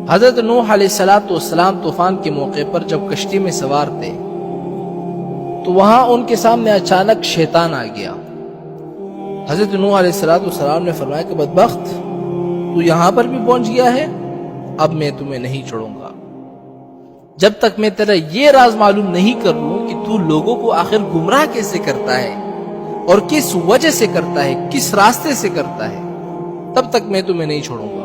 حضرت نوح علیہ السلام طوفان کے موقع پر جب کشتی میں سوار تھے تو وہاں ان کے سامنے اچانک شیطان آ گیا۔ حضرت نوح علیہ السلام نے فرمایا کہ بدبخت، تو یہاں پر بھی پہنچ گیا ہے، اب میں تمہیں نہیں چھوڑوں گا جب تک میں تیرا یہ راز معلوم نہیں کر لوں کہ تو لوگوں کو آخر گمراہ کیسے کرتا ہے اور کس وجہ سے کرتا ہے، کس راستے سے کرتا ہے، تب تک میں تمہیں نہیں چھوڑوں گا۔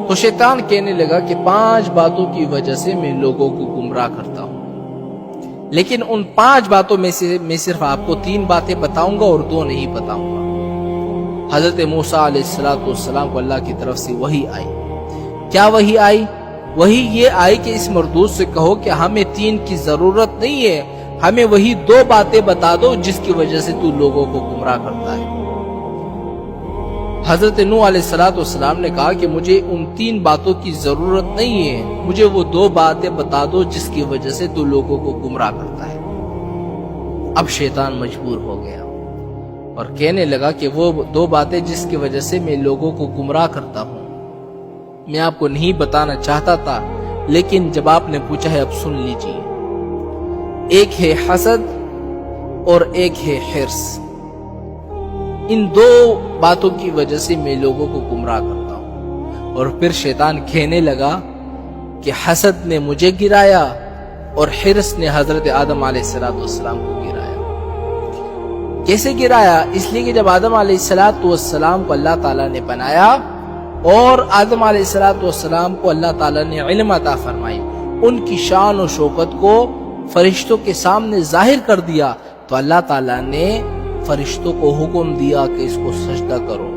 تو شیطان کہنے لگا کہ 5 باتوں کی وجہ سے میں لوگوں کو گمراہ کرتا ہوں، لیکن ان 5 باتوں میں سے میں صرف آپ کو 3 باتیں بتاؤں گا اور 2 نہیں بتاؤں گا۔ حضرت موسیٰ علیہ السلام کو اللہ کی طرف سے وحی آئی۔ کیا وحی آئی؟ وحی یہ آئی کہ اس مردود سے کہو کہ ہمیں 3 کی ضرورت نہیں ہے، ہمیں وہی 2 باتیں بتا دو جس کی وجہ سے تو لوگوں کو گمراہ کرتا ہے۔ حضرت نوح علیہ السلام نے کہا کہ مجھے ان 3 باتوں کی ضرورت نہیں ہے، مجھے وہ 2 باتیں بتا دو جس کی وجہ سے تو لوگوں کو گمراہ کرتا ہے۔ اب شیطان مجبور ہو گیا اور کہنے لگا کہ وہ 2 باتیں جس کی وجہ سے میں لوگوں کو گمراہ کرتا ہوں میں آپ کو نہیں بتانا چاہتا تھا، لیکن جب آپ نے پوچھا ہے اب سن لیجئے۔ ایک ہے حسد اور ایک ہے حرص۔ ان 2 باتوں کی وجہ سے میں لوگوں کو گمراہ کرتا ہوں۔ اور پھر شیطان کہنے لگا کہ حسد نے مجھے گرایا اور حرص نے حضرت آدم علیہ السلام کو گرایا۔ کیسے گرایا؟ اس لیے کہ جب آدم علیہ السلام کو اللہ تعالیٰ نے بنایا اور آدم علیہ السلام کو اللہ تعالیٰ نے علم عطا فرمائی، ان کی شان و شوکت کو فرشتوں کے سامنے ظاہر کر دیا، تو اللہ تعالیٰ نے فرشتوں کو حکم دیا کہ اس کو سجدہ کرو،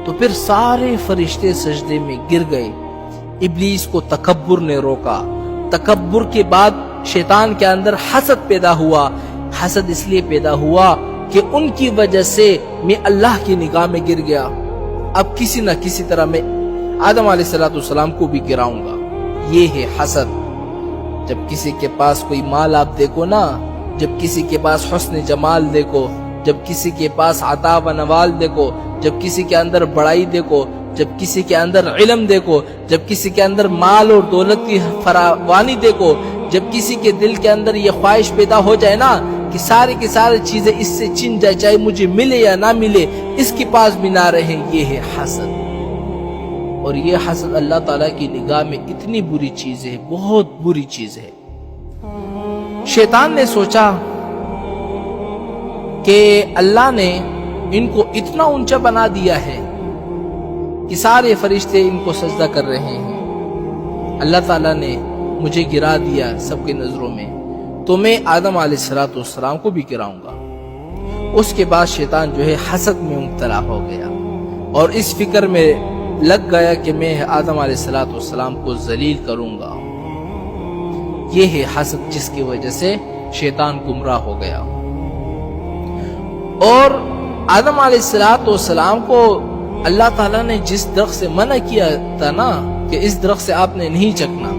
تو پھر سارے فرشتے سجدے میں گر گئے۔ ابلیس کو تکبر نے روکا، تکبر کے بعد شیطان کے اندر حسد پیدا ہوا۔ حسد اس لیے پیدا ہوا کہ ان کی وجہ سے میں اللہ کی نگاہ میں گر گیا، اب کسی نہ کسی طرح میں آدم علیہ السلام کو بھی گراؤں گا۔ یہ ہے حسد۔ جب کسی کے پاس کوئی مال آپ دیکھو نا، جب کسی کے پاس حسن جمال دیکھو، جب کسی کے پاس عطا و نوال دیکھو، جب کسی کے اندر بڑائی دیکھو، جب کسی کے اندر علم دیکھو، جب کسی کے اندر مال اور دولت کی فراوانی دیکھو، جب کسی کے دل کے اندر یہ خواہش پیدا ہو جائے نا کہ ساری کی ساری چیزیں اس سے چھن جائے، چاہے مجھے ملے یا نہ ملے، اس کے پاس بھی نہ رہے، یہ ہے حسد۔ اور یہ حسد اللہ تعالیٰ کی نگاہ میں اتنی بری چیز ہے، بہت بری چیز ہے۔ شیطان نے سوچا کہ اللہ نے ان کو اتنا اونچا بنا دیا ہے کہ سارے فرشتے ان کو سجدہ کر رہے ہیں، اللہ تعالیٰ نے مجھے گرا دیا سب کی نظروں میں، تو میں آدم علیہ السلام کو بھی گراؤں گا۔ اس کے بعد شیطان جو ہے حسد میں مبتلا ہو گیا اور اس فکر میں لگ گیا کہ میں آدم علیہ السلام کو ذلیل کروں گا۔ یہ ہے حسد جس کی وجہ سے شیطان گمراہ ہو گیا۔ اور آدم علیہ السلام کو اللہ تعالیٰ نے جس درخت سے منع کیا تھا نا کہ اس درخت سے آپ نے نہیں چکنا،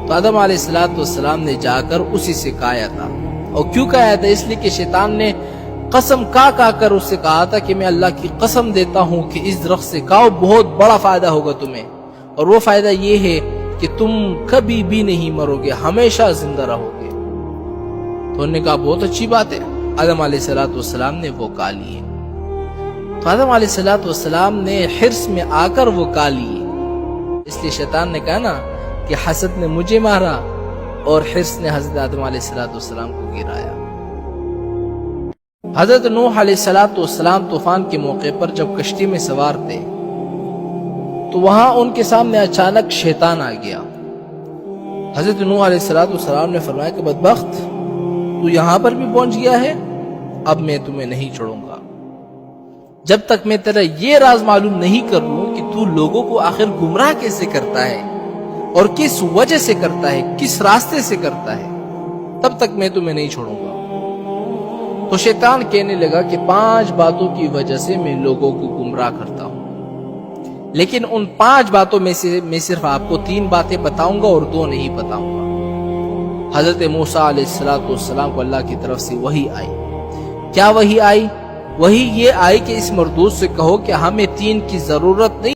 تو آدم علیہ السلام نے جا کر اسی سے کھایا تھا۔ اور کیوں کھایا تھا؟ اس لیے کہ شیطان نے قسم کھا کر اس سے کہا تھا کہ میں اللہ کی قسم دیتا ہوں کہ اس درخت سے کھاؤ، بہت بڑا فائدہ ہوگا تمہیں، اور وہ فائدہ یہ ہے کہ تم کبھی بھی نہیں مرو گے، ہمیشہ زندہ رہو گے۔ تو انہوں نے کہا بہت اچھی بات ہے۔ آدم علیہ السلام نے وہ کھا لیے۔ تو آدم علیہ السلام نے حرص میں آ کر وہ کھا لیے۔ اس لیے شیطان نے کہا نا کہ حسد نے مجھے مارا اور حرص نے حضرت آدم علیہ السلام کو گرایا۔ حضرت نوح علیہ السلام طوفان کے موقع پر جب کشتی میں سوار تھے تو وہاں ان کے سامنے اچانک شیطان آ گیا۔ حضرت نوح علیہ السلام نے فرمایا کہ بدبخت، تو یہاں پر بھی پہنچ گیا ہے، اب میں تمہیں نہیں چھوڑوں گا جب تک میں تیرا یہ راز معلوم نہیں کر لوں کہ تو لوگوں کو آخر گمراہ کیسے کرتا ہے اور کس وجہ سے کرتا ہے، کس راستے سے کرتا ہے، تب تک میں تمہیں نہیں چھوڑوں گا۔ تو شیطان کہنے لگا کہ 5 باتوں کی وجہ سے میں لوگوں کو گمراہ کرتا ہوں، لیکن ان 5 باتوں میں سے میں صرف آپ کو 3 باتیں بتاؤں گا اور 2 نہیں بتاؤں گا۔ حضرت موسیٰ علیہ السلام کو اللہ کی طرف سے وحی آئی۔ کیا وحی آئی؟ وحی یہ آئی کہ اس مردود سے کہو کہ ہمیں 3 کی ضرورت نہیں